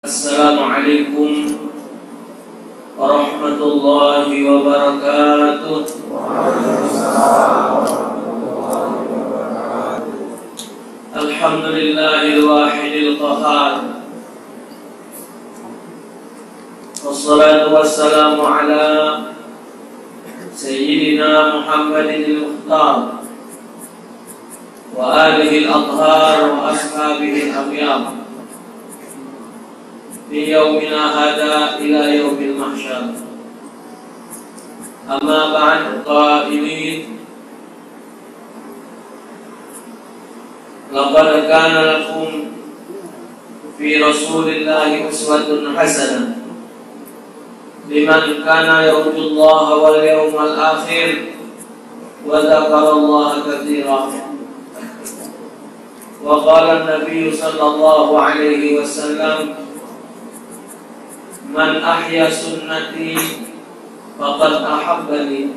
Assalamualaikum warahmatullahi wabarakatuh. Alhamdulillahil wahidil qahhar. Wassalatu wassalamu ala sayyidina Muhammadin al-Mukhtar wa alihi al-athhar wa ashabihi al-akhyar fi yaumina hada ila yaumil mahsyar. Amma ba'd, qailin laqad kana lakum fi rasulillahi uswatun hasanah liman kana yarjullaha wal yawmal akhir wa dzakarallaha katsiran. Wa qala an-nabiy sallallahu alaihi wasallam, man ahya sunnati faqad ahabbani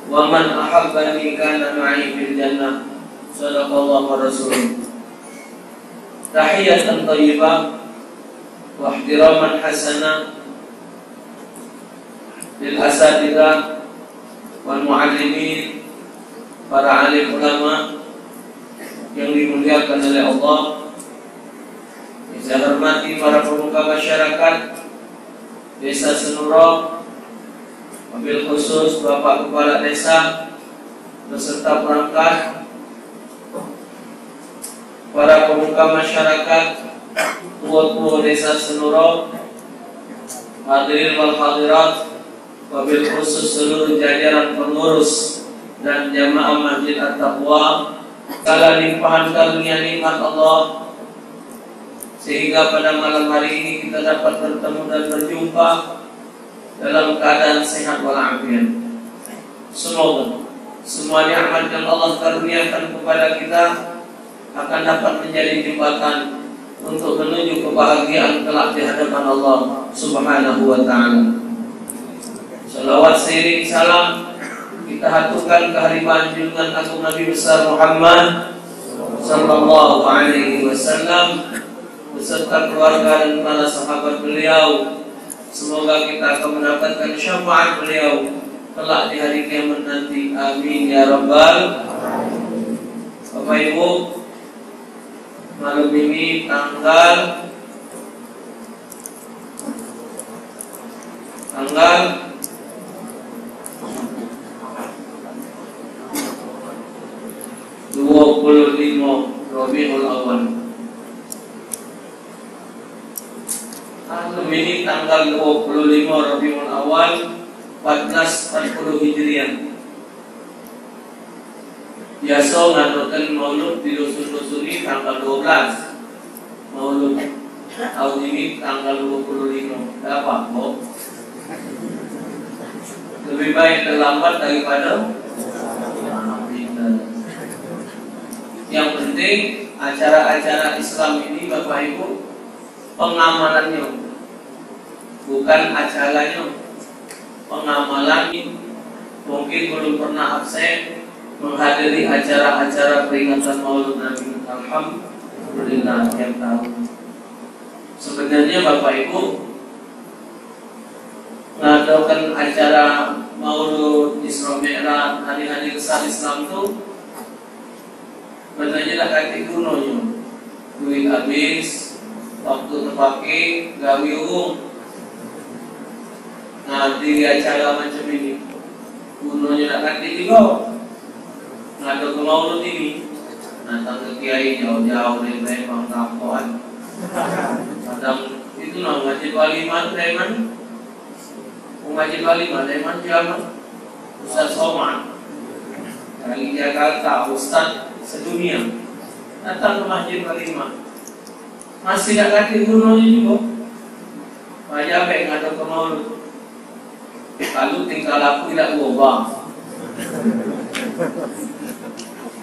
wa man ahabbani kana ma'i fil jannah. Sadaqallahu wa rasuluh. Tahiyatan thayyibah wa ihtiraman hasanah lil asatidzah wal muallimin, para alim ulama yang dimuliakan oleh Allah. Saya hormati para pemuka masyarakat Desa Senuro, wabil khusus Bapak Kepala Desa beserta perangkat, para pemuka masyarakat tua-tua Desa Senuro, hadirin wal hadirat, wabil khusus seluruh jajaran pengurus dan jamaah Masjid At-Taqwa. Segala limpahan karunia nikmat Allah sehingga pada malam hari ini kita dapat bertemu dan berjumpa dalam keadaan sehat walafiat. Semoga semua nikmat yang Allah karuniakan kepada kita akan dapat menjadi jembatan untuk menuju kebahagiaan kelak di hadapan Allah Subhanahu wa taala. Salawat seiring salam kita haturkan kehadiran junjungan agung Nabi besar Muhammad sallallahu alaihi wasallam beserta keluarga dan para sahabat beliau. Semoga kita akan mendapatkan syafaat beliau kelak di hari kiamat nanti. Amin ya rabbal. Bapak Ibu, malam ini tanggal 25 Rabiul Awal. Malam ini tanggal 25 Rabiul Awal 1440 Hijriah. Biasa ngadakan maulud di dusun-dusun ini tanggal 12 maulud. Tahun ini tanggal 25. Apa kok? Lebih baik terlambat daripada yang penting acara-acara Islam ini Bapak Ibu pengamalannya, bukan acaranya. Pengamalan mungkin belum pernah absen menghadiri acara-acara peringatan Maulid Nabi. Alhamdulillah tiap tahun. Sebenarnya Bapak Ibu mengadakan acara Maulid Isra Mi'raj, hari-hari besar Islam itu benarnya dah kaki gunanya, duit habis, waktu terpakai, gawi urung. Nah di acara macam ini gunanya dah kaki juga. Ngada ke maulud ini, datang ke kiai jauh-jauh dari Lembang Tampuan. Kadang itu nak ngaji waliman Leman, ngaji waliman Leman siapa? Ustaz Somad dari Jakarta, Ustaz sedunia datang ke Masjid Walimah, masih tak kaki gunanya juga. Banyak yang ada ke maulud. Lalu tingkah laku tidak berubah.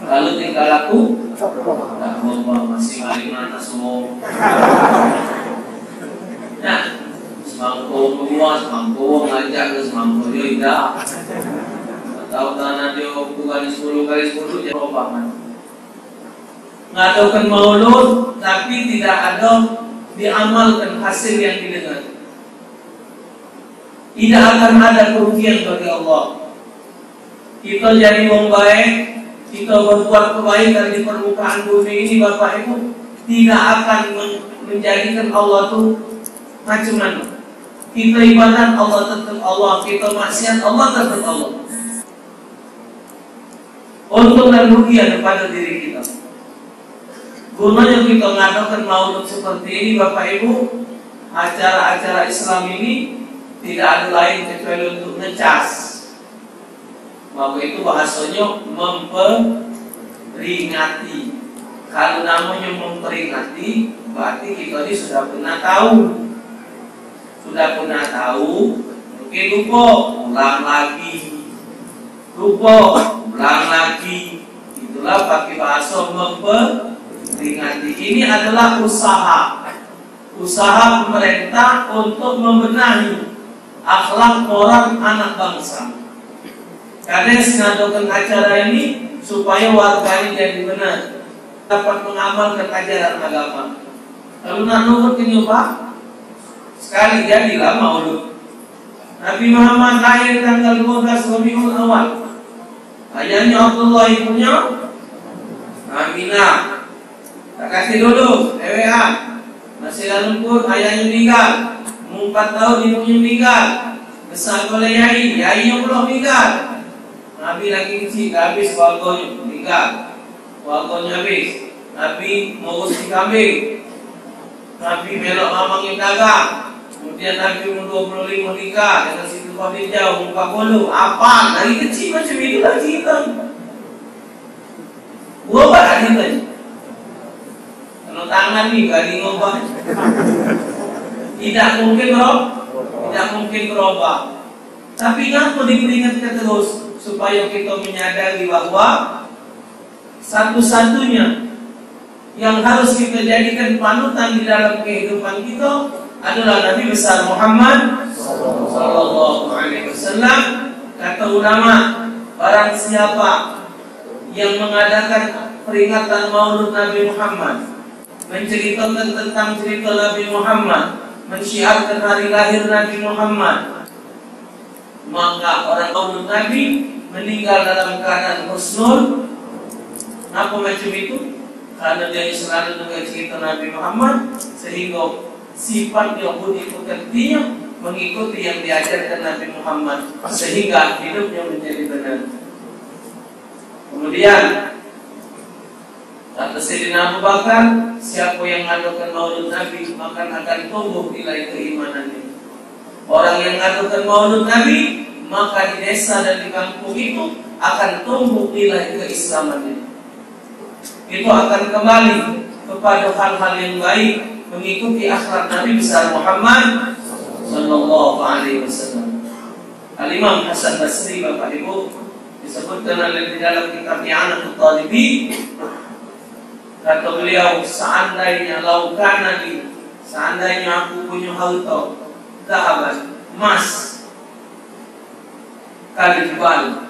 Lalu tingkah laku tidak berubah, masih Walimah semua. Nah, semangko keluar, semangko ngajak ke semangko dia tidak. Tahu tanah dia bukan 10 kali 10 jadi berubah. Mengadakan maulud tapi tidak ada diamalkan hasil yang didengar. Tidak akan ada kerugian bagi Allah. Kita jadi orang baik, kita berbuat kebaikan di permukaan bumi ini, Bapak Ibu, tidak akan menjadikan Allah itu macam mana. Kita ibadat, Allah tetap Allah. Kita maksiat, Allah tetap Allah. Untung dan rugi ada pada diri kita. Gunanya kita mengadakan maulud seperti ini, Bapak Ibu, acara-acara Islam ini tidak ada lain kecuali untuk ngecas. Maka itu bahasanya memperingati. Kalau namanya memperingati, berarti kita ini sudah pernah tahu. Sudah pernah tahu, mungkin lupa, ulang lagi. Lupa, ulang lagi. Itulah pakai bahasa memperingati. Ini adalah usaha pemerintah untuk membenahi akhlak orang anak bangsa. Karena mengadakan acara ini supaya warga ini jadi benar, dapat mengamalkan ajaran agama. Kalau nak nurut ini Pak, sekali jadilah maulud. Nabi Muhammad lahir tanggal 12 Rabiul Awal. Ayahnya Abdullah, ibunya Aminah. Tak kasih dulu, EWA. Masih dalam pun ayahnya meninggal. 4 tahun ibunya meninggal. Besar oleh yainya belum meninggal. Nabi lagi kecil, habis warganya meninggal. Warganya habis. Nabi ngurus si kambing. Nabi melok mamangnya dagang. Kemudian Nabi umur 25 nikah dengan Siti Khadijah umur 40. Apa? Dari kecil macam itu lah cerita. Ubah lah kita. Kalau tangan ni kali ngubah. Tidak mungkin berubah. Tapi kenapa diperingatkan terus? Supaya kita menyadari bahwa satu-satunya yang harus kita jadikan panutan di dalam kehidupan kita adalah Nabi besar Muhammad sallallahu alaihi wasallam. Kata ulama, barang siapa yang mengadakan peringatan Maulud Nabi Muhammad, menceritakan tentang cerita Nabi Muhammad, mensyiarkan hari lahir Nabi Muhammad, maka orang Maulud Nabi meninggal dalam keadaan husnul. Apa macam itu? Karena dia selalu dengar cerita Nabi Muhammad, sehingga sifat Yahudi pekertinya mengikuti yang diajarkan Nabi Muhammad, sehingga hidupnya menjadi benar. Kemudian kata Sayyidina Abu Bakar, siapa yang mengadakan Maulud Nabi maka akan tumbuh nilai keimanannya. Orang yang mengadakan Maulud Nabi, maka di desa dan di kampung itu akan tumbuh nilai keislamannya. Itu akan kembali kepada hal-hal yang baik, mengikuti akhlak Nabi besar Muhammad sallallahu alaihi wasallam. Al-Imam Hasan Basri, Bapak Ibu, disebutkan oleh di dalam kitab I'anatul Talibin, kata beliau, seandainya aku punya harta zahaban, emas kali jibal,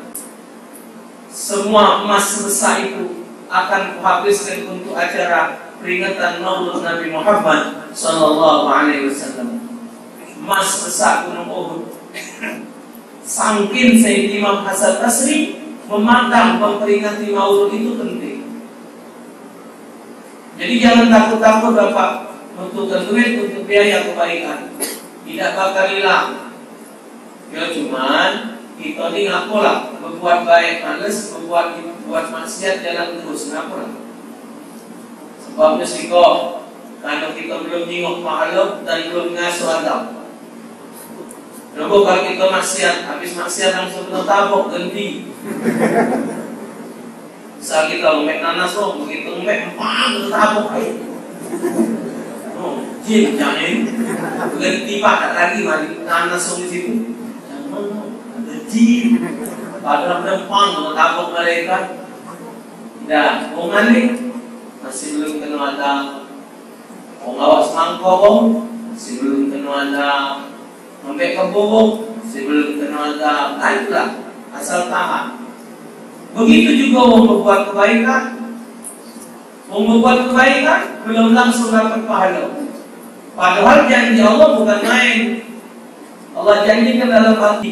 semua emas sebesar itu akan kuhabiskan untuk acara peringatan Maulud Nabi Muhammad sallallahu alaihi wasallam. Emas besar gunung Uhud. Sangkin Sayyid Imam Hasan Basri memandang memperingati Maulud itu penting. Jadi jangan takut-takut Bapak untuk duit untuk biaya kebaikan. Tidak bakal hilang. Ya cuman kita ni ngapalah berbuat baik males, berbuat maksiat jalan terus, ngapalah? Sebabnya siko, kalau kita belum nyingok pahala dan belum ngasuh adab. Lalu kalau kita maksiat, habis maksiat langsung kita tabok ganti. Saat kita ngemek nanas loh, begitu ngemek kita tabok aja. Jin jangan ganti pak lagi mari nanas di situ. Padahal depan menabok mereka. Tidak, bunga nih masih belum kenal ada. Awas mangkong masih belum kenal ada. Sampai ke bubuk masih belum kenal ada. Itulah asal tahan. Begitu juga mau membuat kebaikan. Mau membuat kebaikan belum langsung dapat pahala. Padahal janji Allah bukan main. Allah janjikan dalam hati.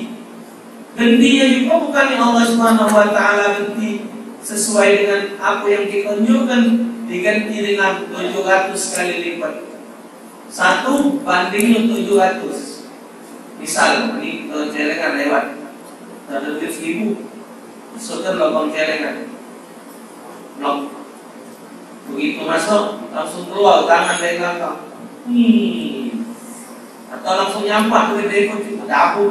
Gantinya juga bukan yang Allah Subhanahu wa Ta'ala ganti sesuai dengan apa yang ditunjukkan, diganti dengan 700 kali lipat. 1 banding 700. Misal ini celengan lewat, ada 1000, masukkan lubang celengan. Blok. Begitu masuk, langsung keluar tangan dari belakang. Atau langsung nyampak ke dekor itu dapur.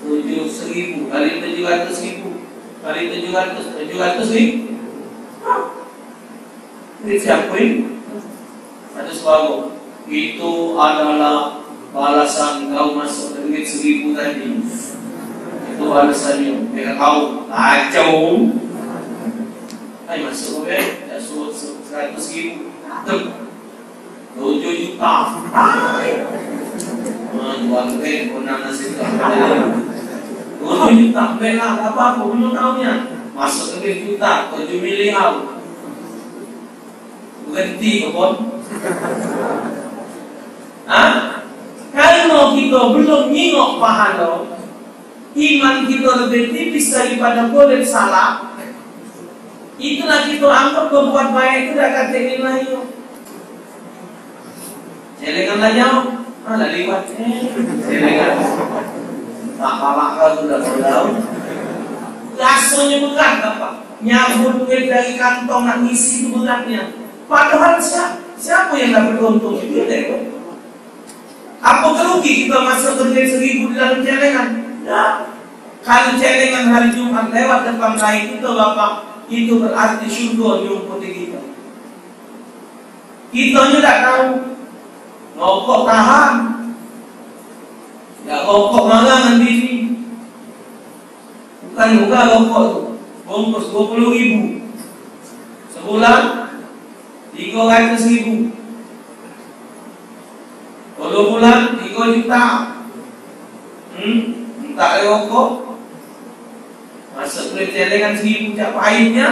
7.000 kali 700.000 kali 700.000. Ini siapa ini? Ada suara. Itu adalah balasan kau masuk duit 1.000 tadi. Itu balasannya. Mereka tahu kacau. Ayo masuk ke dah suruh 100.000. 7 juta. Jual ke konang nasi kambing. 7 juta bela apa belum tahunya. Masuk ke juta 7 miliar. Ganti kebon. Kalau kita belum nyingok pahala, iman kita lebih tipis daripada boleh salah. Itulah kita anggap berbuat baik itu dah kata nilai itu. Celengan lah jauh, lah lewat. Celengan. Tak kalah kau sudah tahu. Rasanya berat apa? Nyabut duit dari kantong nak isi itu beratnya. Padahal siapa yang dapat untung itu deh. Apa kerugi kita masuk duit 1.000 di dalam celengan? Ya. Kalau celengan hari Jumat lewat depan lain itu Bapak, itu berarti syurga menyumputi kita. Kita tidak tahu. Rokok tahan. Ya rokok malah nanti ini. Bukan rokok itu. Bungkus 20.000. Sebulan 300.000. 10 bulan 3 juta. Tak ada rokok. Masuk ke celengan 1.000 cap pahitnya.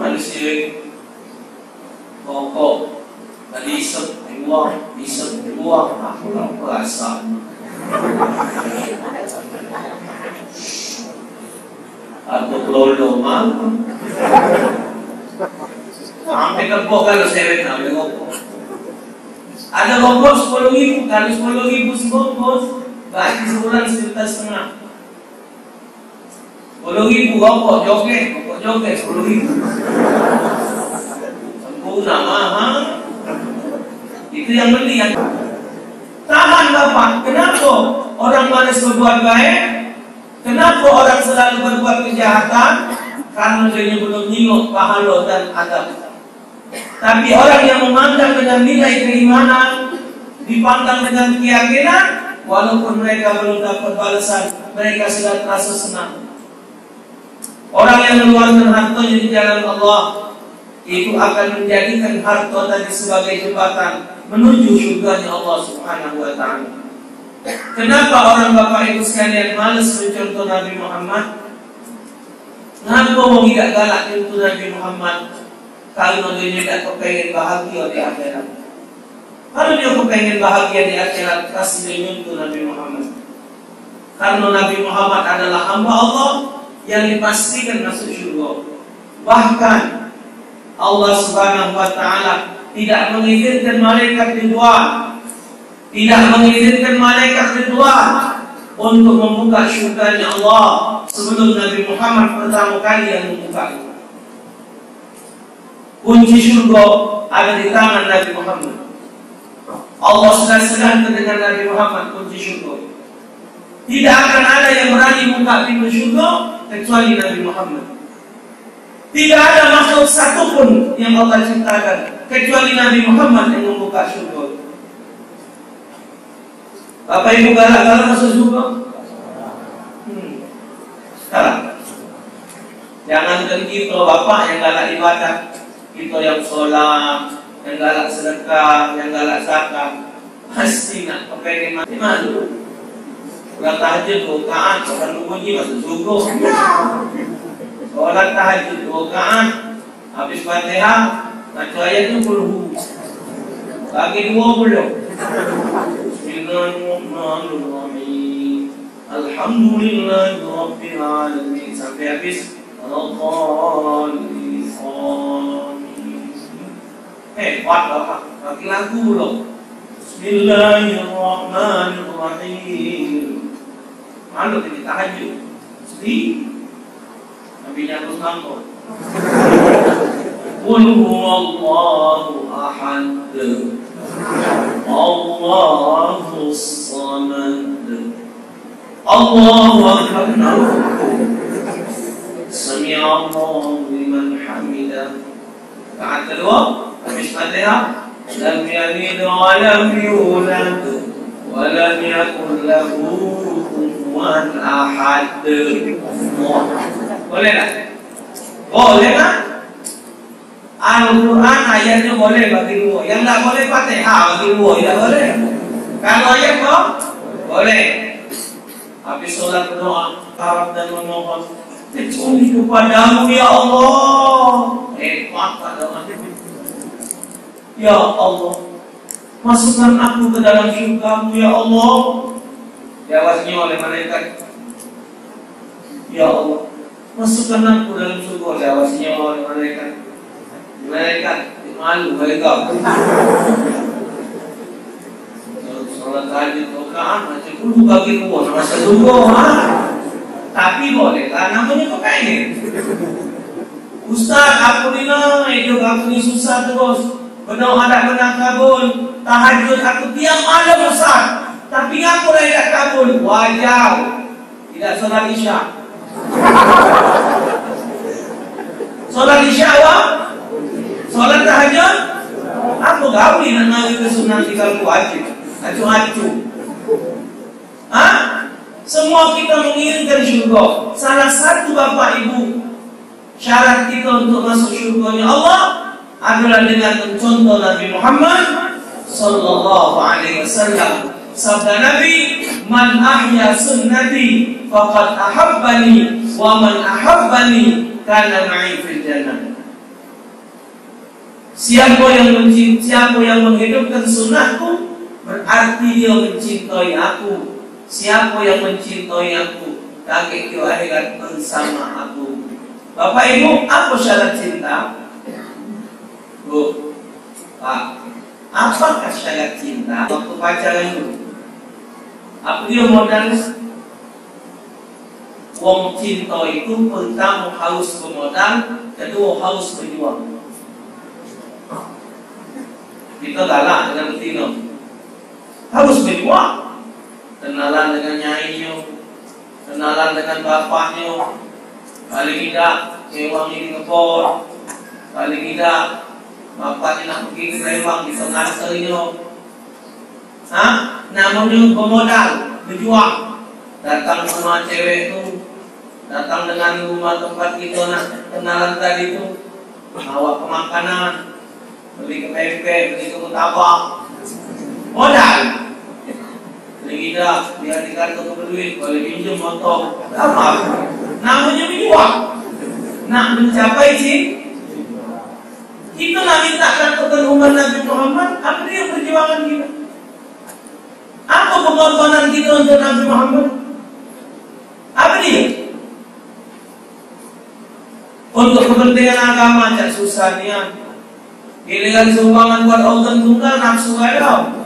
Manusia rokok tadi isep keluar aku tak perasa. Aku kelolo malu. Sampai kebok kalau saya ambil rokok. Ada rokok 10.000 kali 10.000 sebungkus. Bagi sebulan 1,5 juta. 10.000 rokok joget 10.000. Sempurna mahal. Itu yang beli yang tahan Bapak. Kenapa orang malas berbuat baik? Kenapa orang selalu berbuat kejahatan? Karena dia belum nyingok pahala dan adab. Tapi orang yang memandang dengan nilai keimanan, dipandang dengan keyakinan, walaupun mereka belum dapat balasan, mereka sudah terasa senang. Orang yang mengeluarkan hartanya di jalan Allah, itu akan menjadikan harta tadi sebagai jembatan menuju surganya Allah Subhanahu wa Ta'ala. Kenapa orang bapak ibu sekalian malas mencontoh Nabi Muhammad? Kenapa mau tidak galak contoh Nabi Muhammad? Kalau dia tidak kepengen bahagia di akhirat. Kalau dia kepengen bahagia di akhirat, kasih dia contoh Nabi Muhammad. Karena Nabi Muhammad adalah hamba Allah yang dipastikan masuk surga. Bahkan Allah Subhanahu wa Ta'ala tidak mengizinkan malaikat ridwan, tidak mengizinkan malaikat ridwan untuk membuka syurganya Allah sebelum Nabi Muhammad pertama kali yang membuka. Kunci syurga ada di tangan Nabi Muhammad. Allah sudah sedangkan dengan Nabi Muhammad kunci syurga. Tidak akan ada yang berani buka pintu syurga kecuali Nabi Muhammad. Tidak ada makhluk satupun yang Allah ciptakan kecuali Nabi Muhammad yang membuka syurga. Bapak ibu galak-galak masuk syurga? Galak. Jangan kita bapak yang galak ibadah, kita yang sholat, yang galak sedekah, yang galak zakat, pasti nak kepengen mati malu. Udah tahajud, bukaan, bukan menguji masuk syurga. Sholat tahajud 2 rakaat, habis Fatihah baca ayat 20. Bagi 20. Bismillahirrahmanirrahim. Alhamdulillahirabbil alamin sampai habis. Kuat Bapak, bagi lagu loh. Bismillahirrahmanirrahim. Malu ini tahajud. Sedih. Nabi nyambut ngambut. Qul huwallahu ahad. Allahus samad. Allahu akbar. Sami'allahu liman hamidah. Rakaat kedua habis Fatihah, lam yalid wa lam yulad wa lam yakul lahu kufuwan ahad. Boleh tak? Boleh tak? Al-Quran ayatnya boleh bagi 2. Yang tak boleh Fatihah bagi 2. Tidak boleh. Kalau ayat kok boleh. Habis sholat berdoa, harap dan memohon kecuali kepadamu ya Allah. Kuat doa. Ya Allah, masukkan aku ke dalam surgamu ya Allah. Jawabnya oleh malaikat. Ya Allah, masukkan aku dalam surga. Jawabnya oleh malaikat. Malaikat malu mereka. Sholat tahajud rakaat macam dulu bagi 2 masa dulu tapi boleh lah namanya kok pengen. Ustaz aku ni hidup aku ni susah terus. Berdoa tak pernah kabul. Tahajud aku tiap malam Ustaz. Tapi aku dah tak kabul. Wajar. Tidak solat Isya. Solat Isya apa? Solat tahajud. Aku gaul nak nawi ke sunnah tinggal wajib. Acu-acu. Semua kita menginginkan syurga. Salah satu Bapak Ibu syarat kita untuk masuk syurganya Allah adalah dengan mencontoh Nabi Muhammad sallallahu alaihi wasallam. Sabda Nabi, "Man ahya sunnati faqad ahabbani wa man ahabbani kana ma'i fil jannah." Siapa yang menghidupkan sunnahku berarti dia mencintai aku. Siapa yang mencintai aku, kakek ke akhirat bersama aku. Bapak Ibu, apa syarat cinta? Bu, Pak, apakah syarat cinta? Waktu pacaran dulu, apa dia modal? Wong cinta itu pertama harus bermodal, kedua harus berjuang. Kita galak dengan betina, harus berjuang. Kenalan dengan nyainya, kenalan dengan bapaknya, paling tidak ewang ini ngepor, paling tidak bapaknya nak pergi ke Rewang di tengah serinya. Namanya pemodal, berjuang. Datang rumah cewek itu, datang dengan rumah tempat kita nak kenalan tadi itu, bawa ke makanan, beli ke pempek, beli ke martabak, modal. Tidak, dia dikatakan berduit, boleh pinjam motor, apa? Namanya berjuang, nak mencapai kita nak minta katakan umat Nabi Muhammad, apa dia perjuangan kita? Apa pengorbanan kita untuk Nabi Muhammad? Apa dia? Untuk kepentingan agama, tak susah dia. Giliran sumbangan buat organ tunggal, nafsu galau.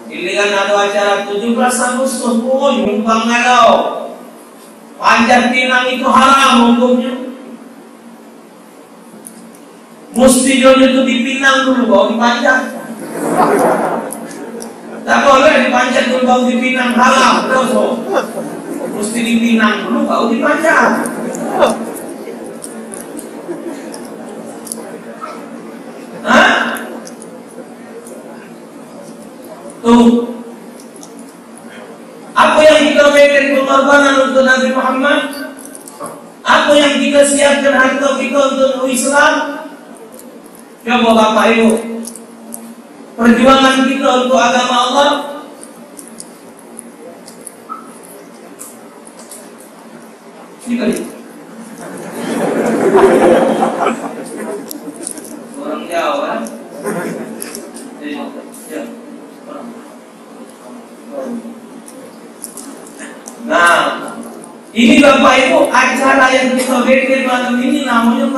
Giliran ada acara 17 Agustus pun nyumbang galau. Panjat pinang itu haram hukumnya. Mesti dia itu dipinang dulu baru dipanjat. Tak boleh dipanjat dulu baru dipinang, haram terus. Mesti dipinang dulu baru dipanjat. Tuh, apa yang kita berikan pengorbanan untuk Nabi Muhammad, apa yang kita siapkan harta kita untuk Islam. Coba Bapak Ibu, perjuangan kita untuk agama Allah. Ini joget malam ini namanya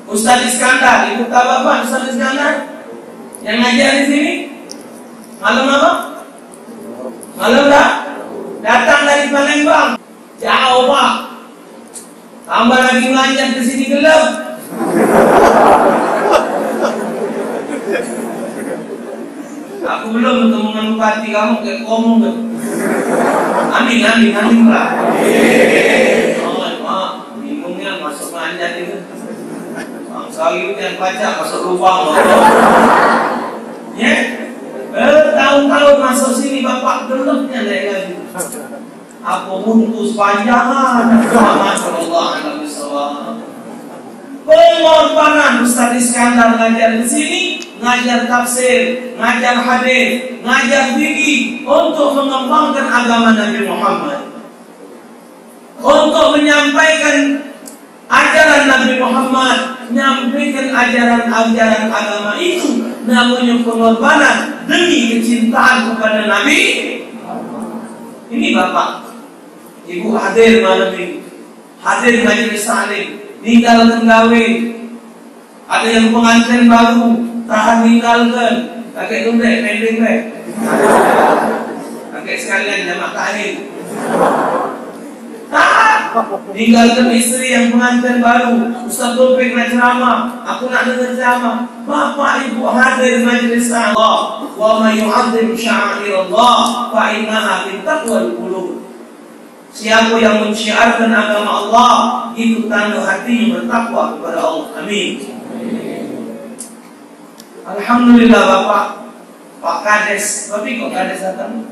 Ustaz Iskandar. Ibu tahu Bapak Ustaz Iskandar? Yang ngajar di sini? Malam apa? Malam dah? Datang dari Palembang. Jauh Pak. Tambah lagi ngajar ke sini gelap. Aku belum ketemu bupati kamu kayak ngomong kan? Amin lah. Mak, bingungnya masuk manjat itu. Bangsa itu yang baca masuk lubang. Ya, tahun-tahun masuk sini bapak gelapnya lagi. Aku bungkus panjangan. Masyaallah, alhamdulillah. Pengorbanan Ustaz Iskandar ngajar di sini, ngajar tafsir, ngajar hadis, ngajar fikih untuk mengembangkan agama Nabi Muhammad, untuk menyampaikan ajaran Nabi Muhammad, menyampaikan ajaran-ajaran agama itu namanya pengorbanan demi kecintaan kepada Nabi. Ini Bapak, Ibu hadir malam ini, hadir majelis taklim. Tinggalkan gawe. Ada yang pengantin baru, tahan tinggalkan. Pakai tundek, pendek dek. Pakai sekalian jamak tahil. Tahan. Tinggalkan istri yang pengantin baru. Ustaz Topik nak ceramah, aku nak dengar ceramah. Bapak Ibu hadir majlis Allah. Wa ma yu'azzim sya'airallah fa innaha min taqwal qulub. Siapa yang mensyiarkan agama Allah, itu tanda hatinya bertakwa kepada Allah. Amin. Alhamdulillah Bapak, Pak Kades. Tapi kok Kades datang?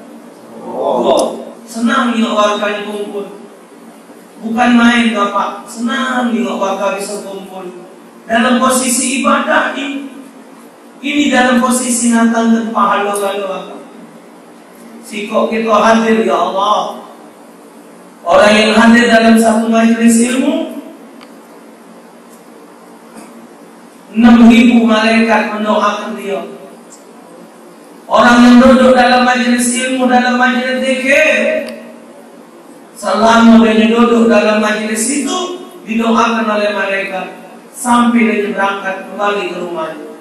Senang tengok warga kumpul. Bukan main Bapak, senang tengok warga bisa kumpul. Dalam posisi ibadah ini dalam posisi natangkan pahala Bapak. Sikok kita hadir ya Allah. Orang yang hadir dalam satu majelis ilmu, 6.000 malaikat mendoakan dia. Orang yang duduk dalam majelis ilmu, dalam majelis zikir, selama dia duduk dalam majelis itu, didoakan oleh malaikat sampai dia berangkat kembali ke rumahnya.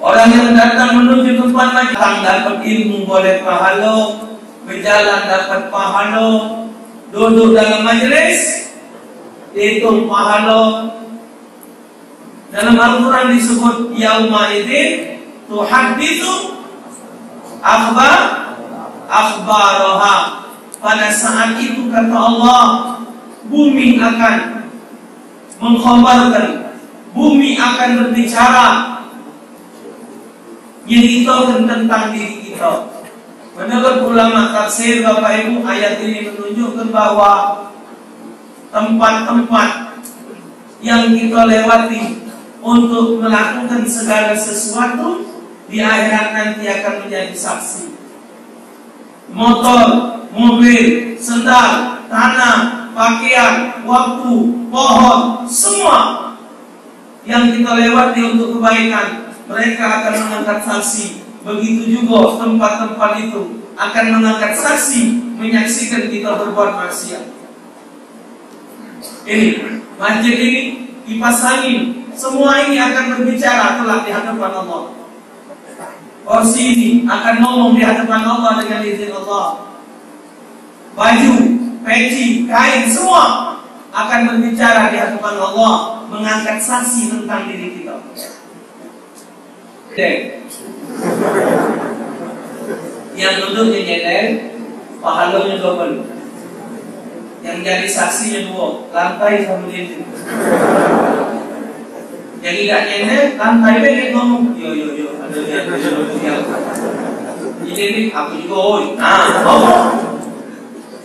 Orang yang datang menuju tempat majelis dapat ilmu boleh pahala, berjalan dapat pahala, duduk dalam majelis dihitung pahala. Dalam Al-Quran disebut yauma idzin tuhadditsu akhbaraha. Pada saat itu kata Allah, bumi akan mengkhabarkan, bumi akan berbicara menceritakan tentang diri kita. Menurut ulama tafsir Bapak Ibu, ayat ini menunjukkan bahwa tempat-tempat yang kita lewati untuk melakukan segala sesuatu di akhirat nanti akan menjadi saksi. Motor, mobil, sendal, tanah, pakaian, waktu, pohon, semua yang kita lewati untuk kebaikan, mereka akan mengangkat saksi. Begitu juga tempat-tempat itu akan mengangkat saksi menyaksikan kita berbuat maksiat. Ini masjid ini, kipas angin, semua ini akan berbicara kelak di hadapan Allah. Kursi ini akan ngomong di hadapan Allah dengan izin Allah. Baju, peci, kain, semua akan berbicara di hadapan Allah, mengangkat saksi tentang diri kita. Yang duduknya nyender, pahalanya double. Yang jadi saksinya 2, lantai sama dinding. Yang tidak nyender, lantai begini ngomong, yo, ada lihat, ini aku juga, ngomong.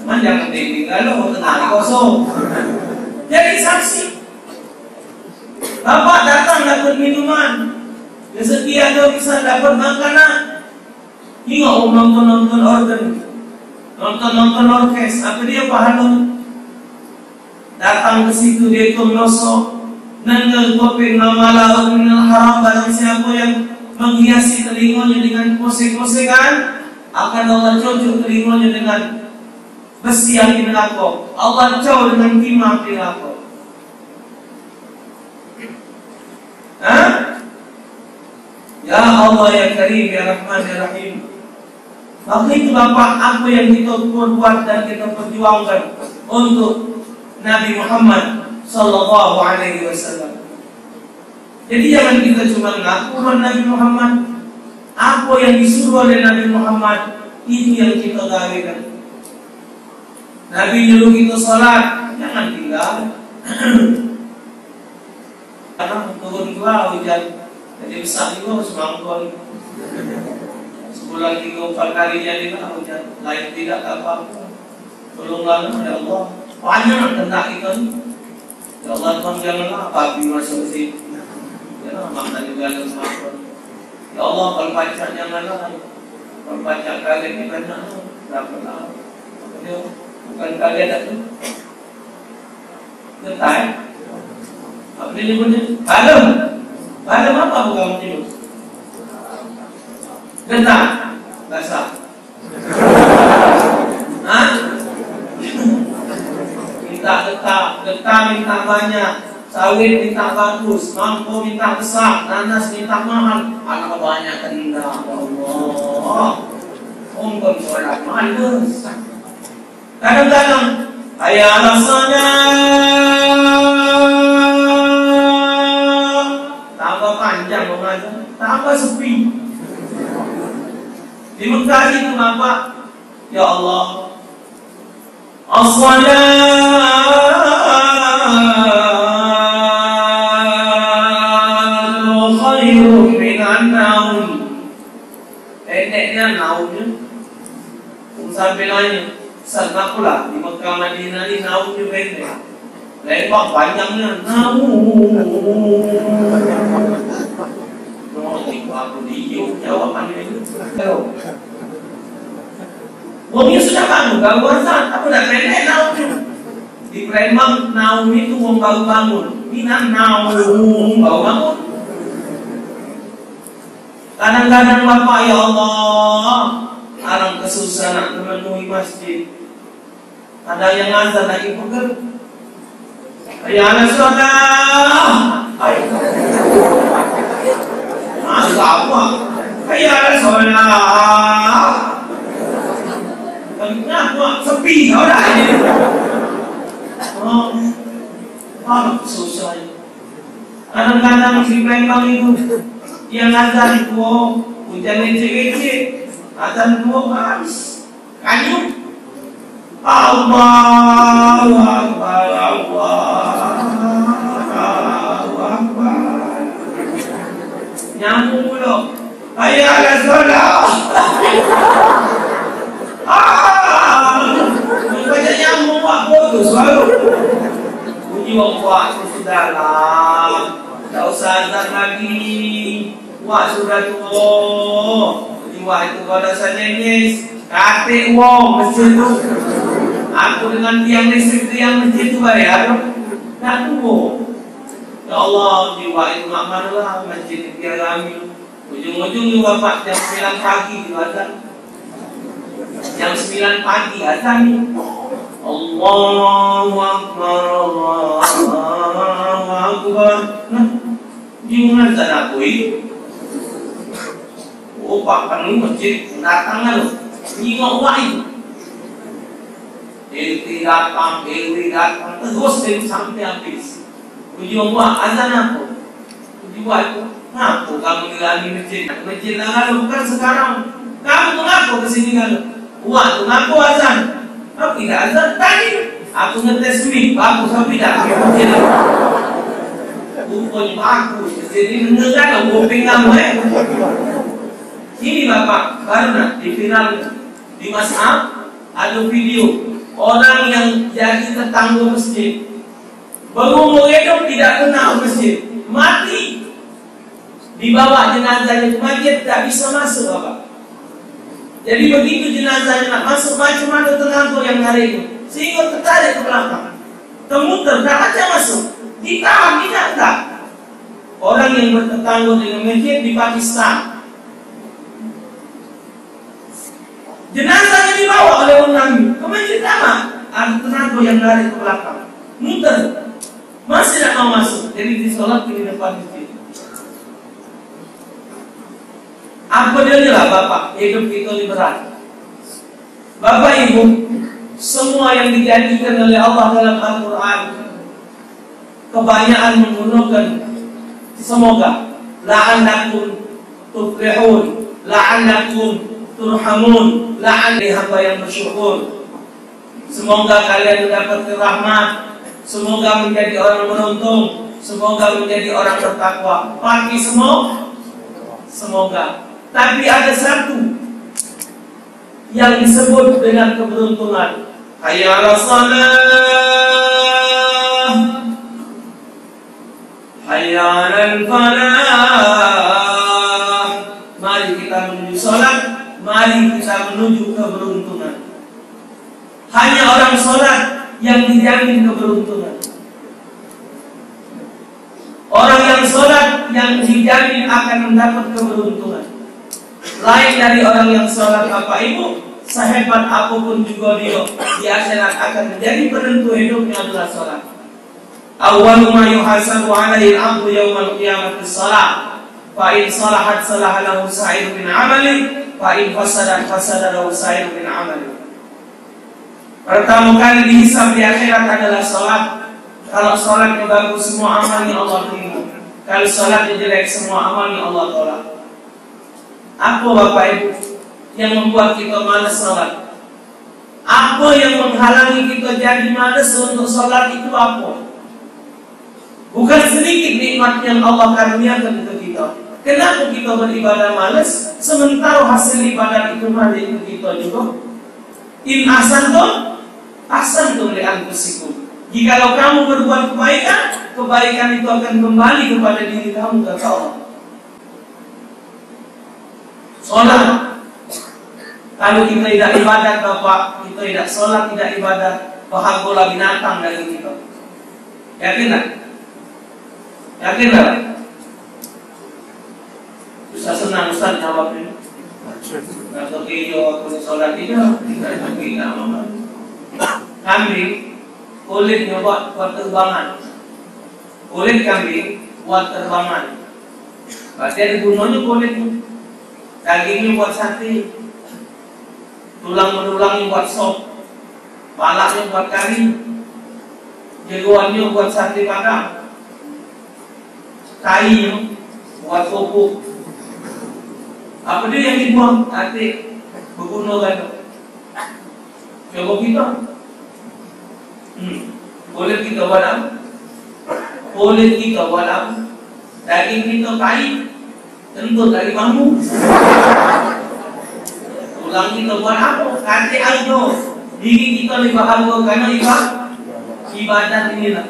Cuman jangan dinding, kalau tenang kosong. Jadi saksi. Bapak datang dapat minuman, rezeki ada bisa dapat makanan. Ingat nonton organ, nonton orkes, apa dia pahala? Datang ke situ dia itu merosok, nengel kopeng nama laut minal haram. Barang siapa yang menghiasi telinganya dengan pose-pose kan, akan Allah cocok telinganya dengan besi yang di neraka. Allah jauh dengan timah di neraka. Ya Allah ya Karim ya Rahman ya Rahim. Maka itu Bapak, apa yang kita perbuat dan kita perjuangkan untuk Nabi Muhammad Sallallahu Alaihi Wasallam. Jadi jangan kita cuma ngaku Nabi Muhammad. Apa yang disuruh oleh Nabi Muhammad itu yang kita gawekan. Nabi nyuruh kita sholat, jangan tinggal. Karena turun dua hujan, jadi besar juga semangkul. Sebulan 3-4 kali jadi hujan, lain tidak apa-apa. Tolonglah ya Allah. Banyak tentang kita ni. Ya Allah Tuhan janganlah babi masuk sini. Ya makna juga ada semangkul. Ya Allah kalau baca janganlah. Kalau baca kali ini banyak dapatlah. Bukan kalian itu. Getai. Apa ini punya? Padam. Padam apa bukan itu? Getai. Basah. Hah? Minta getah minta banyak, sawit minta bagus, mangkuk minta besar, nanas minta mahal, anak banyak kena Allah. Ongkon sholat malas. Kadang-kadang hayya 'alas shalah, tambah panjang mengajar, tambah sepi. Di Mekah itu Bapak, ya Allah, as-salatu khairun minan naum. Pendeknya naumnya sampai nanya sana pula di Mekah Madinah ini naumnya pendek, lebar panjangnya naum. Aku diiu jawabannya itu. Wongnya sudah bangun, baru azan, aku udah pendek naumnya. Di Palembang naum itu wong baru bangun, Minang naum baru bangun. Kadang-kadang Bapak ya Allah, orang kesusahan memenuhi masjid. Ada yang azan lagi pegel. Ya anak saudara, apa? Ya saudara. Kenapa sepi kau dah ini? Apa susah ini? Kadang-kadang di Palembang itu yang azan itu hujan leceh-leceh, azan itu habis kanyut. Allahu Akbar, Allahu Akbar. Nyambung pula. Hayya 'alas shalah. Banyak nyambung buat bodoh selalu. Puji Allah sudahlah, tak usah azan lagi. Wah sudah tua. Puji Allah itu kalau saya nangis, katik wong masjid tu. Aku dengan tiang listrik tiang masjid tu bayar. Tak tua. Ya Allah, jiwa itu mak manalah masjid tiang kami. Ujung-ujung juga Pak jam 9 pagi di azan. Jam 9 pagi azan ni. Allahu Akbar, Allahu Akbar. Nah, gimana azan aku ini? Oh Pak penuh masjid datang lalu. Nyingok wai. Ilti datang, terus sampai habis. Puji Allah azan aku. Puji Allah. Ngaku kamu nilai masjid. Masjid lalu bukan sekarang. Kamu mengaku kesini lalu. Wah, tu ngaku azan. Aku tidak azan tadi. Aku ngetes mic, bagus tapi tidak. Bukan bagus. Jadi mendengar aku kuping kamu Ini Bapak, karena di viral di WhatsApp ada video orang yang jadi tetangga masjid. Berumur hidup tidak kenal masjid, mati. Dibawa jenazahnya ke masjid, tak bisa masuk Bapak. Jadi begitu jenazahnya nak masuk, macam mana tetangga yang narik itu, sehingga tertarik ke belakang, kemuter, tak aja masuk, ditahan, tidak tak. Orang yang bertetangga dengan masjid di Pakistan, jenazahnya dibawa oleh orang Nabi ke masjid lama. Ada tenaga yang lari ke belakang, muter, masih tidak mau masuk. Jadi disolat di depan masjid. Apa dia lah Bapak? Hidup kita ini berat. Bapak Ibu, semua yang dijanjikan oleh Allah dalam Al-Quran, kebanyakan menggunakan semoga la'annakum tuflihun, la'annakum turhamun, la'an hamba yang bersyukur. Semoga kalian mendapatkan rahmat, semoga menjadi orang beruntung, semoga menjadi orang bertakwa. Pakai semoga. Tapi ada satu yang disebut dengan keberuntungan. Hayya 'alas shalah, hayya 'alal falah. Mari kita menuju salat, mari kita menuju keberuntungan. Hanya orang salat yang dijamin keberuntungan. Orang yang salat yang dijamin akan mendapat keberuntungan. Lain dari orang yang salat Bapak Ibu, sehebat apapun juga dia di akhirat akan menjadi penentu hidupnya adalah salat. Awwalu ma yuhasabu 'alaihi al-'abdu yaumal qiyamati shalah. Fa in salahat salaha lahu sa'irun min 'amali, fa in fasadat fasada lahu sa'irun min 'amali. Pertama kali dihisab di akhirat adalah salat. Kalau salatnya bagus, semua amalnya Allah terima. Kalau salatnya jelek, semua amalnya Allah tolak. Apa Bapak Ibu yang membuat kita malas salat? Apa yang menghalangi kita jadi malas untuk salat itu apa? Bukan sedikit nikmat yang Allah karuniakan untuk kita. Kenapa kita beribadah malas sementara hasil ibadah itu malah untuk kita juga? In asantum li anfusikum. Jikalau kamu berbuat kebaikan, kebaikan itu akan kembali kepada diri kamu, kata Allah. Sholat, kalau kita tidak ibadat Bapak, kita tidak sholat, tidak ibadat, bahagia binatang dari kita. Yakin tak? Yakin tak? Bisa senang Ustaz jawabnya. Atau aku sholat tidak, tidak nama. Kambing, kulitnya buat terbangan. Kulit kambing buat terbangan. Berarti ada gunanya kulitnya. Dagingnya buat sate, tulang-tulangnya buat sop, palanya buat kari, jeruannya buat sate padang, kainya buat pupuk. Apa dia yang dibuang? Sate, berguna kan? Coba kita, kulit kita buat apa? Kulit kita buat apa? Daging kita kai. Tentu dari bambu. Tulang kita buat apa? Kate ayo. Diri kita lebih bahagia karena ibadat inilah.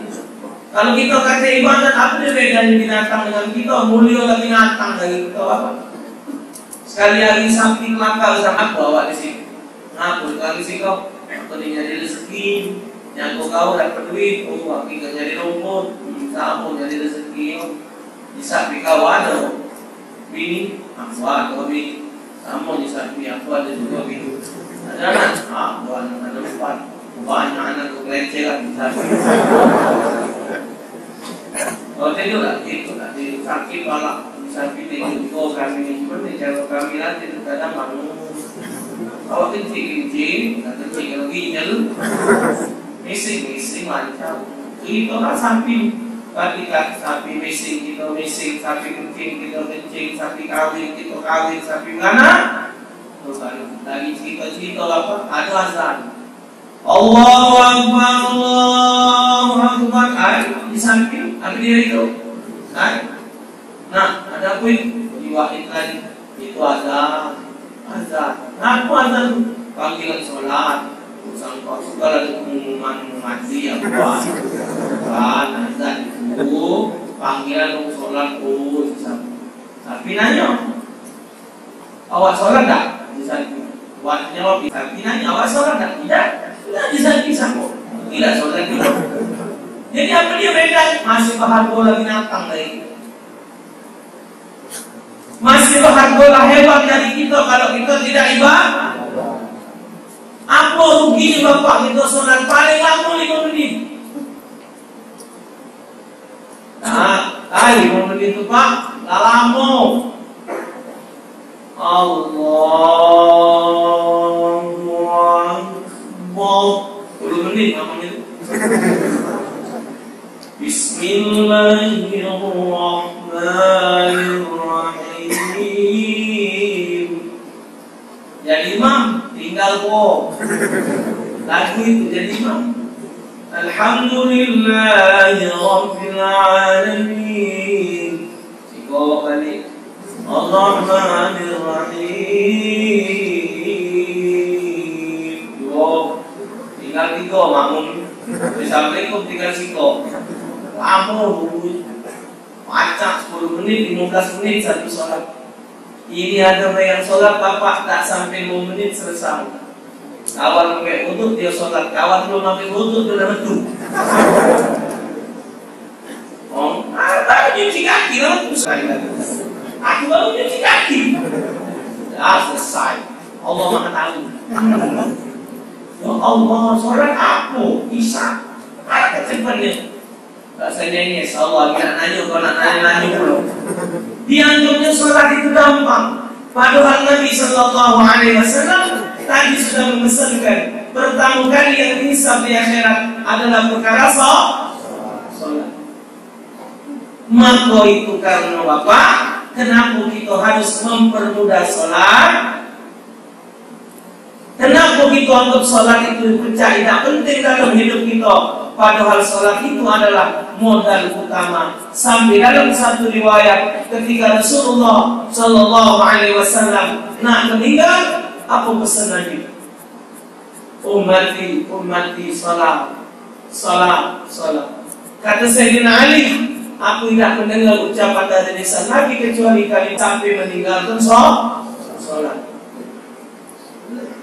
Kalau kita kata ibadat, apa dia bedanya binatang dengan kita? Mulia lagi binatang dari kita apa? Sekali lagi samping lakal sama bawa di sini. Ngaku kali sih kau. Kau jadi rezeki. Yang kau dapat duit, kita jadi rumput. Sama jadi rezeki. Bisa kau ada. Bini, aku ada bini, sama di samping aku ada juga bini. Ada anak, ada empat, banyak anak kelenceran di samping. Kalau tidur lah, itu lah, di kaki balak di samping itu kami seperti cara kami nanti kadang bangun. Kalau kencing, kalau ginjal, mising macam. Itu lah samping. Ketika sapi mising, kita mising, sapi kencing, kita kencing, sapi kawin, kita kawin, sapi mana? Lagi cerita apa? Ada azan. Allahu Akbar, Allahu Akbar. Di samping, apa dia itu? Nah, ada pun diwakil tadi. Itu azan. Nah, apa azan? Panggilan sholat. Sampai segala pengumuman mati ya buat kan azan itu panggilan untuk sholat tapi nanya awak sholat tak? Bisa buat jawab tapi nanya awak sholat tak? Tidak bisa kok tidak sholat itu. Jadi apa dia beda? Masih bahagia lagi binatang dari kita. Masih bahagia hebat dari kita kalau kita tidak ibadah. Apa ruginya bapak kita sholat paling lama 5 menit? Nah, 5 menit itu pak, tak lama. Allahu Akbar. 10 menit namanya. Bismillahirrahmanirrahim. Jadi imam tinggal kok. Lagu itu jadi imam. Alhamdulillahi Rabbil Alamin. Tiga kali. Ar-Rahmanir Rahim. Tinggal 3 makmum. Assalamualaikum tinggal 3. Lama dulu. Pacak 10 menit, 15 menit satu sholat. Ini ada yang sholat bapak tak sampai 5 menit selesai. Kawan pakai wudhu dia sholat, kawan belum pakai wudhu dia dah betul. Oh, baru cuci kaki lah, aku baru cuci kaki. Selesai. Allah Maha tahu. Ya Allah, sholat apa? Isya. Ada cepatnya. Bahasanya ini, Allah nak nanya, kau nak nanya dulu. Dianjurnya sholat itu gampang. Padahal Nabi Sallallahu Alaihi Wasallam tadi sudah memesankan pertama kali yang dihisab di akhirat adalah perkara sholat. Maka itu karena Bapak, kenapa kita harus mempermudah sholat? Kenapa kita anggap sholat itu tidak penting dalam hidup kita? Padahal sholat itu adalah modal utama. Sampai dalam satu riwayat ketika Rasulullah Sallallahu Alaihi Wasallam nak meninggal, apa pesan Nabi? Ummati, ummati, salat, salat, salat. Kata Sayyidina Ali, aku tidak mendengar ucapan dari lisan Nabi kecuali kali sampai meninggalkan salat.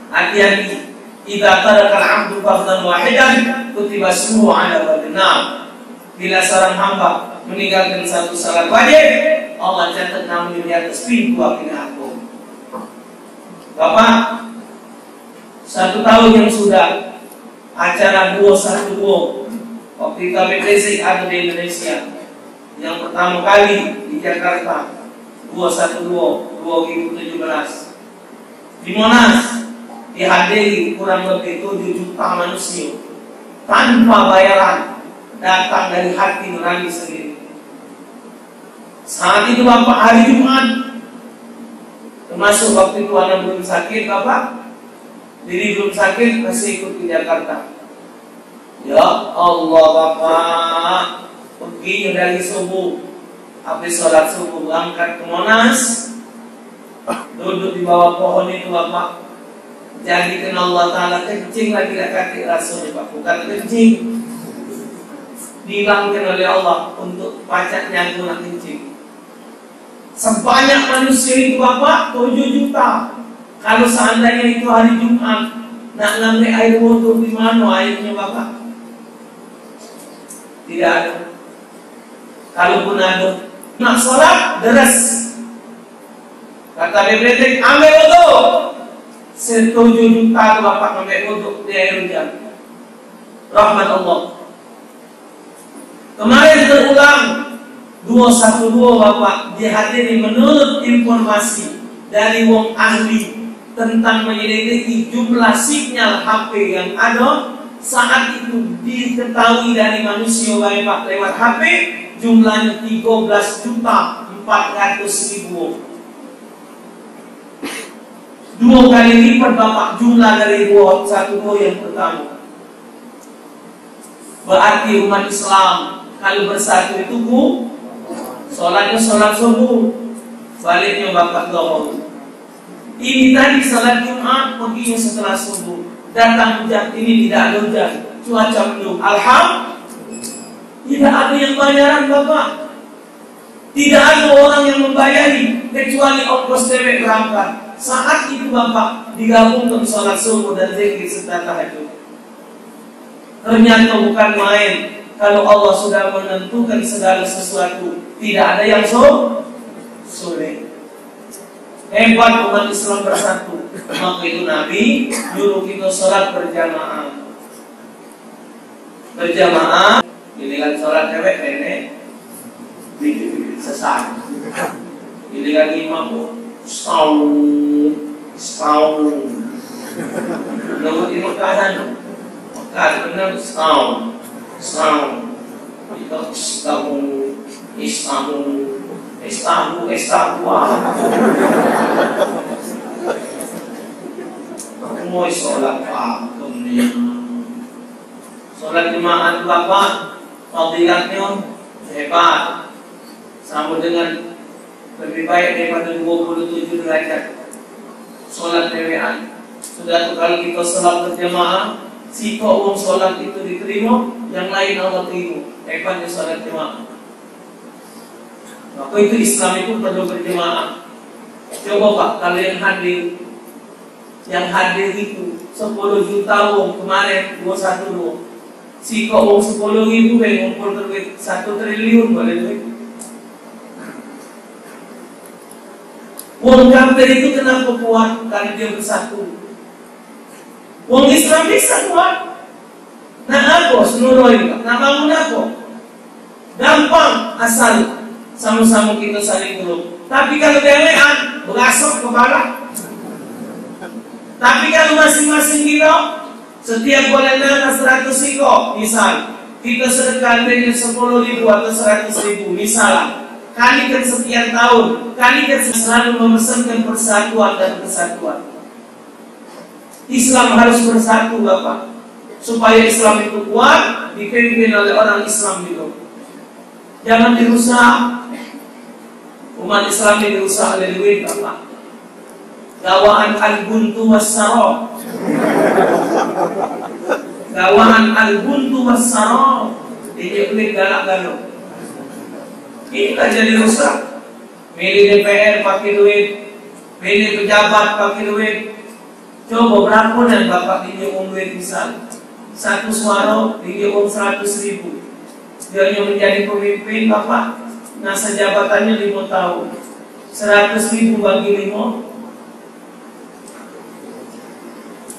Hati-hati. Idza tarakal 'abdu fardan wahidan kutiba ismuhu 'ala babin nar. Bila seorang hamba meninggalkan satu salat wajib, Allah catat namanya di atas pintu api neraka. Bapak, 1 tahun yang sudah acara 212 waktu kami basic ada di Indonesia. Yang pertama kali di Jakarta 212 2017 di Monas dihadiri kurang lebih 7 juta manusia tanpa bayaran, datang dari hati nurani sendiri. Saat itu Bapak hari Jumat, termasuk waktu itu anak belum sakit Bapak, diri belum sakit masih ikut ke Jakarta. Ya Allah Bapak, pergi dari subuh, habis sholat subuh berangkat ke Monas, duduk di bawah pohon itu Bapak. Jadikan Allah Ta'ala kencing lagi kaki Rasul Pak, bukan kencing dihilangkan oleh Allah untuk pacarnya guna kencing. Sebanyak manusia itu Bapak 7 juta. Kalau seandainya itu hari Jumat, nak ngambil air wudhu di mana airnya Bapak? Tidak ada. Kalaupun ada, nak sholat deras. Kata BPT, ambil wudhu. 7 juta Bapak ambil wudhu di air hujan. Rahmat Allah. Kemarin terulang 212 Bapak dihadiri menurut informasi dari wong ahli tentang menyelidiki jumlah sinyal HP yang ada saat itu diketahui dari manusia Bapak lewat HP jumlahnya 13.400.000. 2 kali lipat Bapak jumlah dari 212 yang pertama. Berarti umat Islam kalau bersatu itu sholatnya sholat subuh, baliknya Bapak zuhur. Ini tadi sholat Jumat, perginya setelah subuh. Datang hujan, ini tidak ada hujan, cuaca mendung. Alhamdulillah, tidak ada yang bayaran Bapak. Tidak ada orang yang membayari kecuali ongkos dewek berangkat. Saat itu Bapak digabungkan sholat subuh dan zikir serta tahajud. Ternyata bukan main. Kalau Allah sudah menentukan segala sesuatu, tidak ada yang sulit. Hebat umat Islam bersatu. Maka itu Nabi nyuruh kita sholat berjamaah. Berjamaah. Ini kan sholat cewek nenek sesat. Ini kan imam setahun. Lalu ini keadaan benar setahun. Itu setahun. Mau sholat pakemnya. Sholat jemaah itu apa? Fadilatnya hebat. Sama dengan lebih baik daripada 27 derajat. Sholat rewean. Sudah tuh kalau kita sholat berjemaah, si kau sholat itu diterima, yang lain Allah terima. Hebatnya sholat jemaah. Maka itu Islam itu perlu berjemaah. Coba Pak, kalau yang hadir itu 10 juta wong kemarin 212. Si kok wong 10.000 ngumpul duit 1 triliun boleh duit. Wong kafir itu kenapa kuat? Karena dia bersatu. Wong Islam bisa kuat. Nah apa? Senuroi. Nah bangun apa? Gampang asal sama-sama kita saling tolong. Tapi kalau dewean, berasap kepala. Tapi kalau masing-masing kita setiap bulan ada 100 siko, misal kita sedekah dengan 10.000 atau 100.000, misal kalikan sekian tahun, kalikan selalu memesankan persatuan dan kesatuan. Islam harus bersatu, Bapak, supaya Islam itu kuat, dipimpin oleh orang Islam itu. Jangan dirusak. Umat Islam ini dirusak oleh duit, Bapak. Gawaan al-buntu was-sara. Gawaan al-buntu was-sara. Ini duit galak-galak. Ini kan jadi rusak. Milih DPR pakai duit, milih pejabat pakai duit. Coba berapa dan Bapak ini duit misal 1 suara, ini 100.000. Dia hanya menjadi pemimpin Bapak. Masa jabatannya 5 tahun. 100.000 bagi 5.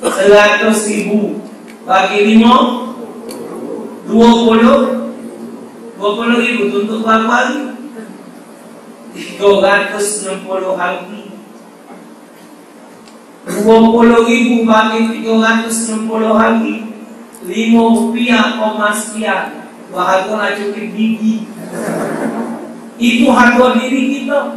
100.000 bagi 5 20.000 untuk berapa lagi? 360 hari. 20.000 bagi 360 hari, 5 rupiah koma sekian. Bahagia cukup gigi. Itu harga diri kita.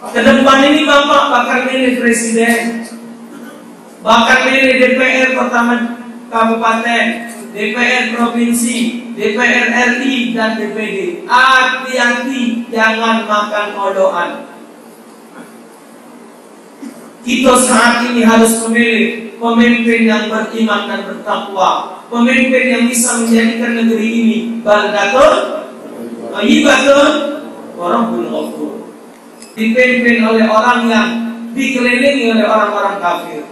Ke depan ini Bapak bakal milih presiden, bakal milih DPR kota kabupaten, DPR provinsi, DPR RI dan DPD. Hati-hati, jangan makan odoan. Kita saat ini harus memilih pemimpin yang beriman dan bertakwa, pemimpin yang bisa menjadikan negeri ini baldatun, thayyibatun, wa rabbun ghafur. Dipimpin oleh orang yang dikelilingi oleh orang-orang kafir.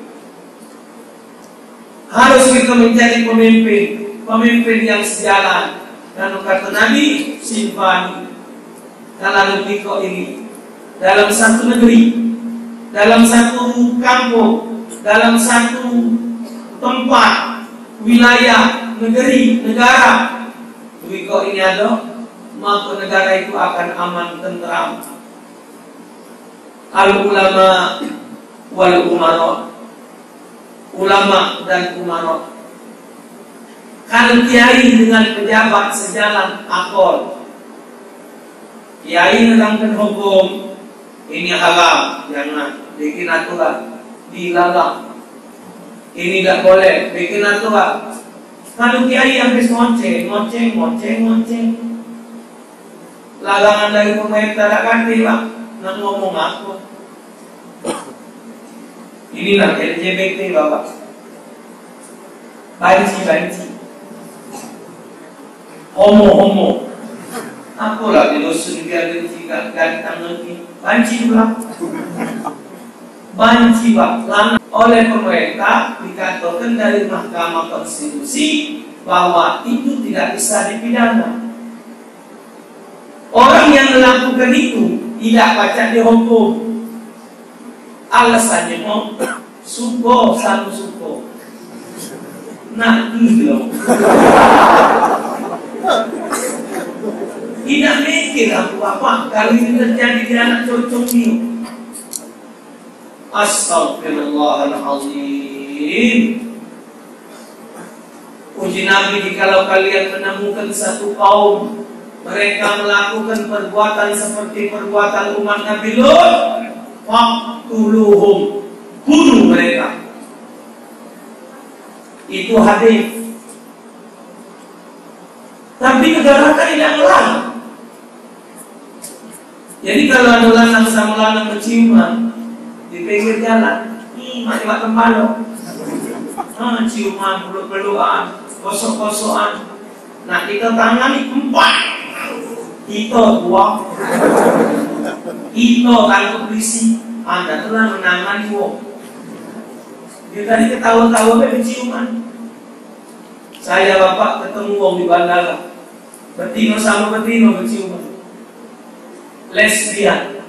Harus kita menjadi pemimpin yang sejalan. Dan kata Nabi, simpan dalam tiko ini, dalam satu negeri, dalam satu kampung, dalam satu tempat, wilayah, negeri, negara. Tiko ini ada, maka negara itu akan aman, tentram. Al-ulama wal umara, ulama dan umara. Kalau kiai dengan pejabat sejalan akal, kiai menerangkan hukum, ini halal, jangan bikin aturan, dilarang, ini tidak boleh, bikin aturan. Kalau kiai habis ngoceh, larangan dari pemerintah tak ganti Pak. Nak ngomong aku. Inilah LGBT Bapak. Banci. Homo. Aku lah di dusun biar dicikat gantang lagi. Banci pula. Banci Pak. Oleh pemerintah dikatakan dari Mahkamah Konstitusi bahwa itu tidak bisa dipidana. Orang yang melakukan itu tidak baca dihukum. Alasannya mau suko satu suko. Nah, gitu. Tidak mikir apa kalau ini terjadi di anak cocok ini. Astagfirullahaladzim. Uji Nabi, jikalau kalian menemukan satu kaum mereka melakukan perbuatan seperti perbuatan umat Nabi Lut, faqtuluhum, bunuh mereka. Itu hadis. Tapi negara tidak melarang. Jadi kalau ada lanang sama lanang berciuman di pinggir jalan, mati mak tembalo, ciuman, peluk-pelukan, kosok-kosokan. Nah kita tangani empat, kita buang, kita tangkap polisi, Anda telah menangani wong. Dia tadi ketawa-tawa berciuman. Saya bapak ketemu wong di bandara, betino sama betino berciuman. Lesbian.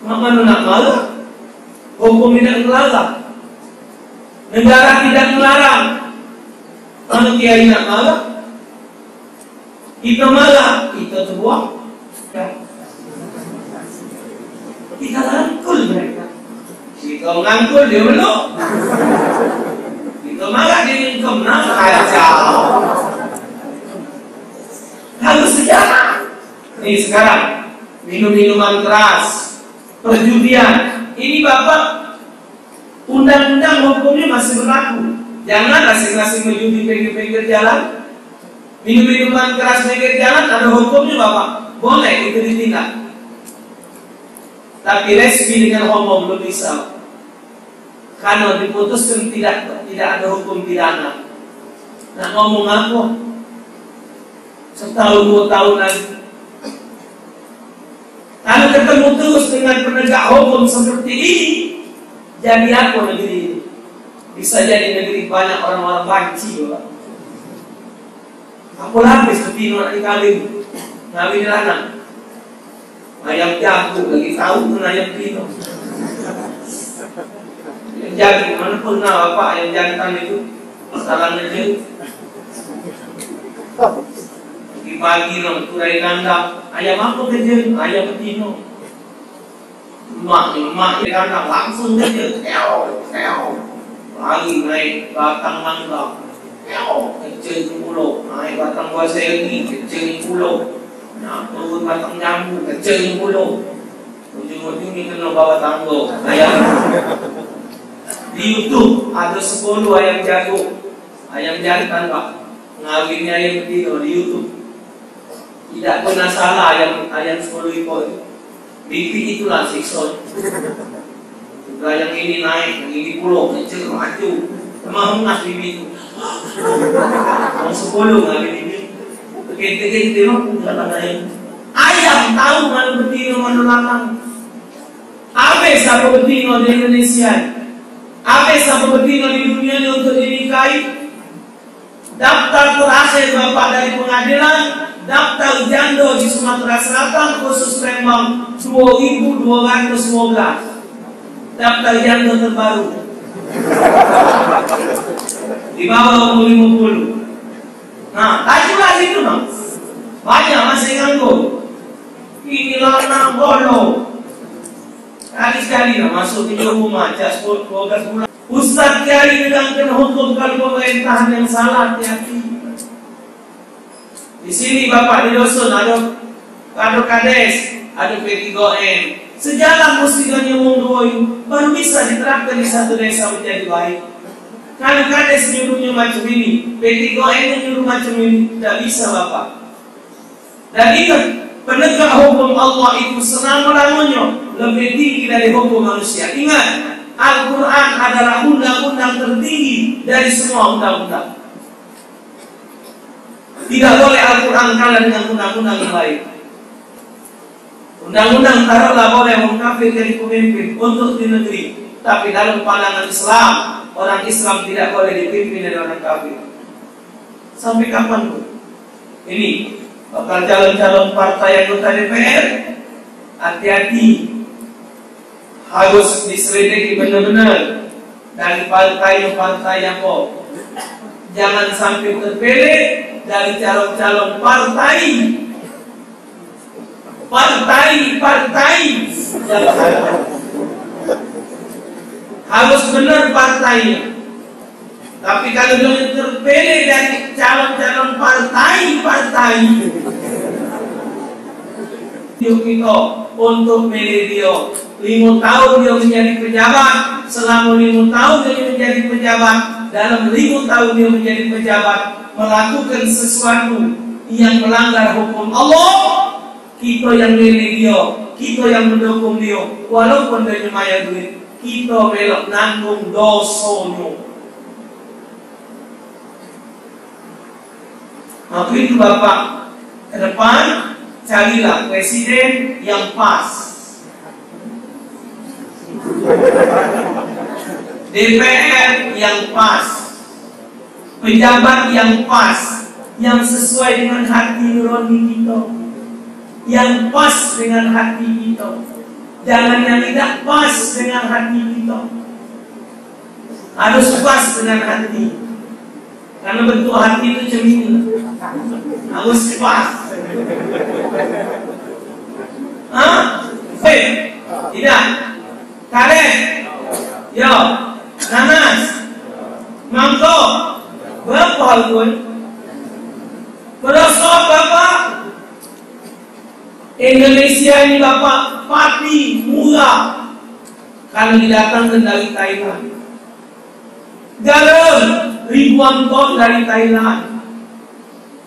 Mana nak malah? Hukum tidak melarang. Negara tidak melarang. Mana kiai nak malah? Kita malah, kita terbuang. Kita rangkul mereka. Kita mengangkul dia belum. Kita malah dia minum kacau. Harus sejarah. Ini sekarang minum-minuman keras, perjudian. Ini bapak, undang-undang hukumnya masih berlaku. Jangan asing-asing menjudi pinggir-pinggir jalan. Minum-minuman keras pinggir jalan ada hukumnya bapak. Boleh itu ditindak. Tapi lesbi dengan homo belum bisa. Karena diputuskan tidak ada hukum pidana. Nah ngomong apa? Setahun 2 tahun lagi. Kalau ketemu terus dengan penegak hukum seperti ini, jadi apa negeri ini? Bisa jadi negeri banyak orang-orang banci, Bapak. Apa lapis betino nak dikawin, ngawin anak. Ayam jago lagi tahu pun ayam betino. Ayam jago mana pernah Bapak ayam jantan itu salah ngejel. Pagi nang turai kandang ayam apa kecil ayam betino mak kandang langsung kecil lagi naik batang mangga kecil pulau naik batang buah seri kecil pulau nah turun batang jambu kecil pulau ujung-ujungnya kena bawa tanggo ayam di YouTube ada 10 ayam jago ayam jantan Pak ngawinnya ayam betino di YouTube. Tidak pernah salah ayam 10 ekor. Bibi itulah sikson. Setelah yang ini naik, yang ini pulau, kecil, maju. Memang bibi itu. Yang 10 nggak bibi. Kete-kete memang nggak ada ayam. Ayam tahu mana betino mana lanang. Apa siapa betino di Indonesia? Apa siapa betino di dunia ini untuk dinikahi? Daftar terakhir Bapak dari pengadilan, daftar janda di Sumatera Selatan khusus Lembang 2.212. Daftar janda terbaru di bawah umur 50. Nah, tajulah itu Bang. Banyak masih nganggur. Ini lanang bodoh. Sekali-sekali masuk di rumah, jas 12 bulan. Ustaz Kiai menegakkan hukum kalau pemerintahan yang salah, hati-hati. Di sini Bapak di Dosun ada Kado Kades, ada P3M. Sejalan mustiganya monggoy, baru bisa diterapkan di satu desa menjadi baik. Kado Kades nyuruhnya macam ini, P3M nyuruh macam ini, tidak bisa Bapak. Dan ingat, penegak hukum Allah itu selama-lamanya lebih tinggi dari hukum manusia. Ingat, Al-Quran adalah undang-undang tertinggi dari semua undang-undang. Tidak boleh Al-Quran kalah dengan undang-undang yang lain. Undang-undang taruhlah boleh mengkafir dari pemimpin untuk di negeri, tapi dalam pandangan Islam, orang Islam tidak boleh dipimpin oleh orang kafir. Sampai kapan pun. Ini bakal calon-calon partai anggota DPR hati-hati, harus diselidiki benar-benar dari partai apa. Jangan sampai terpilih dari calon-calon partai. Harus benar partainya. Tapi kalau dia terpilih dari calon-calon partai, kita untuk milih dia. 5 tahun dia menjadi pejabat. Selama 5 tahun dia menjadi pejabat, dalam 5 tahun dia menjadi pejabat, melakukan sesuatu yang melanggar hukum Allah, kita yang milih dia, kita yang mendukung dia, walaupun dia lumayan duit, kita melok nanggung dosanya. Maka itu Bapak, ke depan carilah presiden yang pas, DPR yang pas, pejabat yang pas, yang sesuai dengan hati nurani kita, yang pas dengan hati kita, jangan yang tidak pas dengan hati kita. Harus pas dengan hati, karena bentuk hati itu cermin, harus pas. Tidak, karet, yo, nanas, mangkok, berapa pun, berasal Bapak. Indonesia ini Bapak pati murah kalau didatangkan dari Thailand. Garam ribuan ton dari Thailand,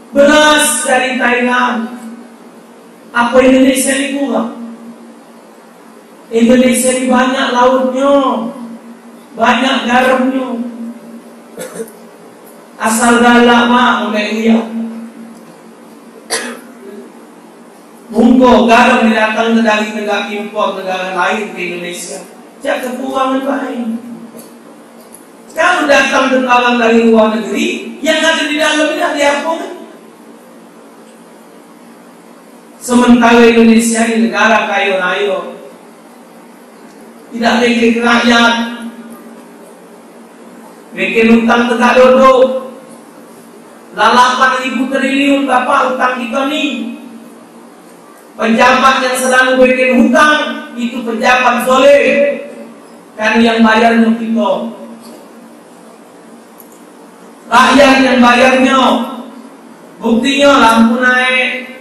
beras dari Thailand. Apa Indonesia ini murah? Indonesia ini banyak lautnya, banyak garamnya. Asal galak mah oleh dia. Mungko garam didatangkan dari negara impor negara lain ke Indonesia. Cak kekurangan lain. Kalau datang barang dari luar negeri, yang ada di dalam ini diapakan? Sementara Indonesia ini negara kaya raya, tidak bikin rakyat, bikin hutang tegak duduk, 8.000 triliun Bapak hutang kita nih. Pejabat yang sedang bikin hutang itu pejabat zalim, kan yang bayarnya kita. Rakyat yang bayarnya. Buktinya lampu naik,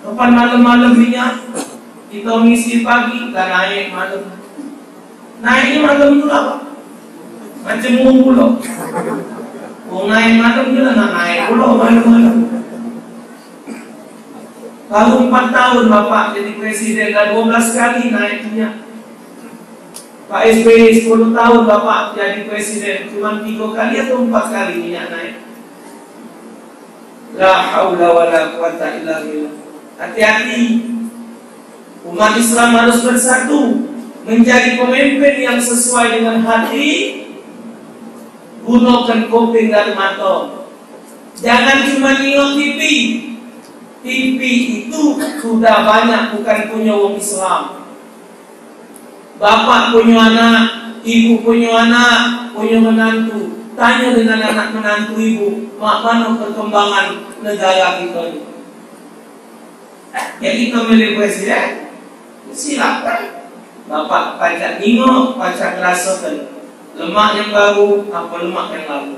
kapan malam-malam minyak kita ngisi pagi, kan naik malam. Naiknya malam itu apa? Macam ngumpul. Naik malam juga naik pulau malam-malam. Baru 4 tahun Bapak jadi presiden, dan 12 kali naiknya. Pak SBY 10 tahun Bapak jadi presiden, cuma 3 kali atau 4 kali minyak naik. La haula wa la quwata illa billah. Hati-hati, umat Islam harus bersatu, menjadi pemimpin yang sesuai dengan hati, gunakan kuping dan mata. Jangan cuma nengok TV. TV itu sudah banyak bukan punya orang Islam. Bapak punya anak, ibu punya anak, punya menantu. Tanya dengan anak menantu ibu, mana perkembangan negara kita ini? Ya kita milih presiden, silakan. Bapak pacak ningok, pacak rasakan. Lemak yang baru, apa lemak yang lalu.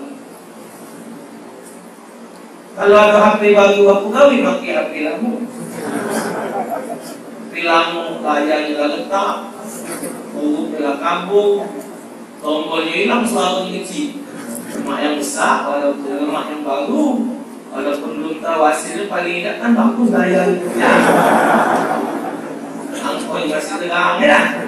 Kalau ada HP baru aku kawin, pakai HP lama. HP lama layarnya dah letak, huruf dah kampung, tombolnya hilang selalu kecil. Lemak yang besar, walaupun lemak yang baru, walaupun belum tahu hasilnya, paling tidak kan bagus layarnya. Angkoi masih terang ya.